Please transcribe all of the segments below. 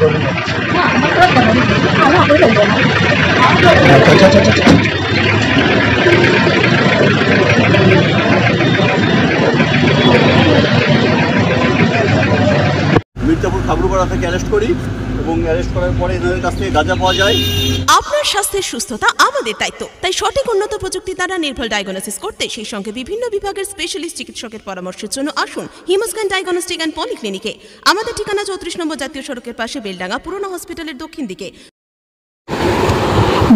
মির্জাপুর খাগড়ুপাড়া থেকে অ্যারেস্ট করি এবং অ্যারেস্ট করার পরে এনাদের কাছ থেকে গাঁজা পাওয়া যায়। আপনার স্বাস্থ্যের সুস্থতা আমাদের দায়িত্ব, তাই সঠিক উন্নত প্রযুক্তি দ্বারা নির্ভুল ডায়াগনোসিস করতে সেই সঙ্গে বিভিন্ন বিভাগের স্পেশালিস্ট চিকিৎসকের পরামর্শের জন্য আসুন হিমোস্ক্যান ডায়াগনস্টিক অ্যান্ড পলিক্লিনিকে। আমাদের ঠিকানা 34 নম্বর জাতীয় সড়কের পাশে, বেলডাঙ্গা পুরনো হসপিটালের দক্ষিণ দিকে।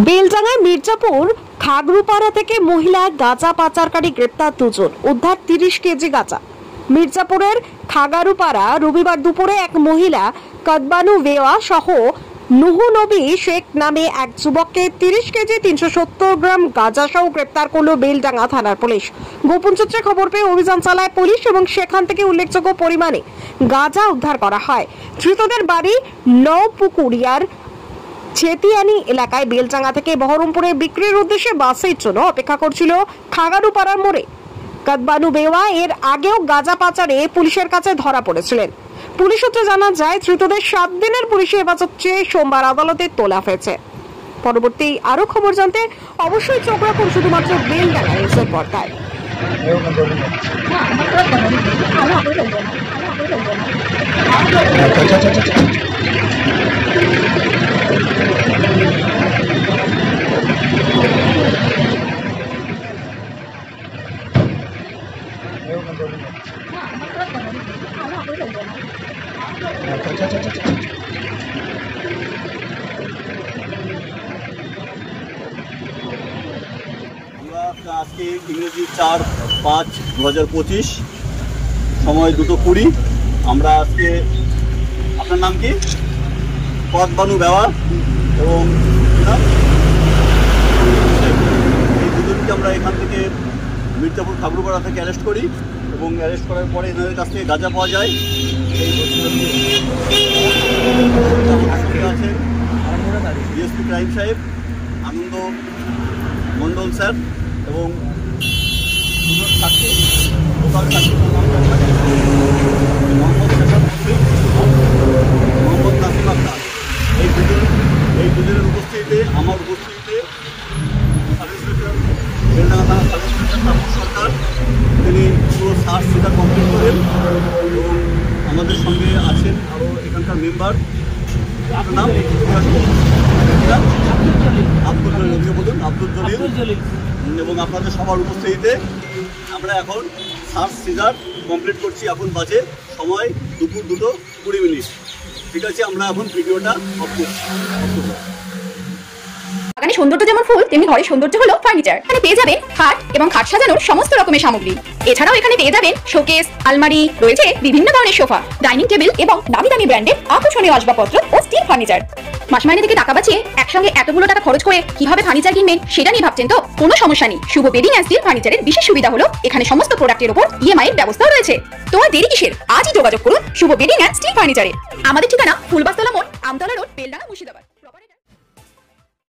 বেলডাঙ্গায় মির্জাপুর খাগড়ুপাড়া থেকে মহিলা গাঁজা পাচারকারী গ্রেপ্তার, 2 জন, উদ্ধার 30 কেজি গাঁজা। মির্জাপুরের খাগড়ুপাড়া রবিবার দুপুরে এক মহিলা কদবানু বেওয়া সহ নুহু নবী শেখ নামে এক যুবককে 30 কেজি 370 গ্রাম গাঁজা সহ গ্রেপ্তার করল বেলডাঙ্গা থানার পুলিশ। গোপন সূত্রে খবর পেয়ে অভিযান চালায় পুলিশ এবং সেখান থেকে উল্লেখযোগ্য পরিমাণে গাঁজা উদ্ধার করা হয়। ধৃতদের বাড়ি নওপুকুরিয়ার ছেতিয়ানি এলাকায়। বেলডাঙ্গা থেকে বহরমপুরে বিক্রির উদ্দেশ্যে বাসের জন্য অপেক্ষা করছিল খাগড়ুপাড়ার মোড়ে। কদবানু বেওয়া এর আগেও গাঁজা পাচারে পুলিশের কাছে ধরা পড়েছিলেন। পুলিশ সূত্রে জানা যায়, ধৃতদের 7 দিনের পুলিশি হেফাজত চেয়ে সোমবার আদালতে তোলা হয়েছে। পরবর্তী আরো খবর জানতে অবশ্যই চোখ রাখুন শুধুমাত্র বেলডাঙ্গা নিউজের পর্দায়। আজকে ইংরেজি 4/5/2025 সময় 2:20। আমরা আজকে, আপনার নাম কি? কদবানু বেওয়া এবং এই দুজনকে আমরা এখান থেকে মির্জাপুর খাগড়ুপাড়া থেকে অ্যারেস্ট করি এবং অ্যারেস্ট করার পরে এনাদের কাছ থেকে গাঁজা পাওয়া যায়। আছেন ডিএসপি ক্রাইম সাহেব আনন্দ মন্ডল স্যার এবং লোকাল সাক্ষী মোহাম্মদ নাসিম আক্তার। এই দুজনের উপস্থিতিতে, আমার উপস্থিতিতে সাব ইন্সপেক্টর বেলডাঙ্গা থানার সাব ইন্সপেক্টর তাপস সরকার তিনি পুরো সার্চ সেটা কমপ্লিট করেন এবং আমাদের সঙ্গে আছেন আরও এখানকার মেম্বার। আপনার নাম? আব্দুল জলিল বলুন। আব্দুল জলিল এবং আপনাদের সবার উপস্থিতিতে আমরা এখন সার্চ সিজার কমপ্লিট করছি। এখন বাজে সময় দুপুর 2:20। ঠিক আছে, আমরা এখন ভিডিওটা অফ করছি। বাগানে সৌন্দর্য যেমন ফুল, তেমনি ঘরের সৌন্দর্য হলো ফার্নিচার। এখানে পেয়ে যাবেন খাট এবং খাট সাজানোর সমস্ত রকমের সামগ্রী। এছাড়াও এখানে পেয়ে যাবেন শোকেস, আলমারি, রয়েছে বিভিন্ন ধরনের সোফা, ডাইনিং টেবিল এবং দামি দামি ব্র্যান্ডের আকর্ষণীয় আসবাবপত্র ও স্টিল ফার্নিচার। মাস মাইনে থেকে টাকা বাঁচিয়ে একসঙ্গে এতগুলো টাকা খরচ করে কিভাবে ফার্নিচার কিনবেন সেটা নিয়ে ভাবছেন তো? কোনো সমস্যা নেই। শুভ বেডিং অ্যান্ড স্টিল ফার্নিচারের বিশেষ সুবিধা হলো এখানে সমস্ত প্রোডাক্টের উপর ইএমআই এর ব্যবস্থাও রয়েছে। তো আর দেরি কিসের? আজই যোগাযোগ করুন শুভ বেডিং অ্যান্ড স্টিল ফার্নিচারে। আমাদের ঠিকানা ফুলবাস্তলা মোড়, আমতলা রোড, বেলডাঙ্গা, মুর্শিদাবাদ।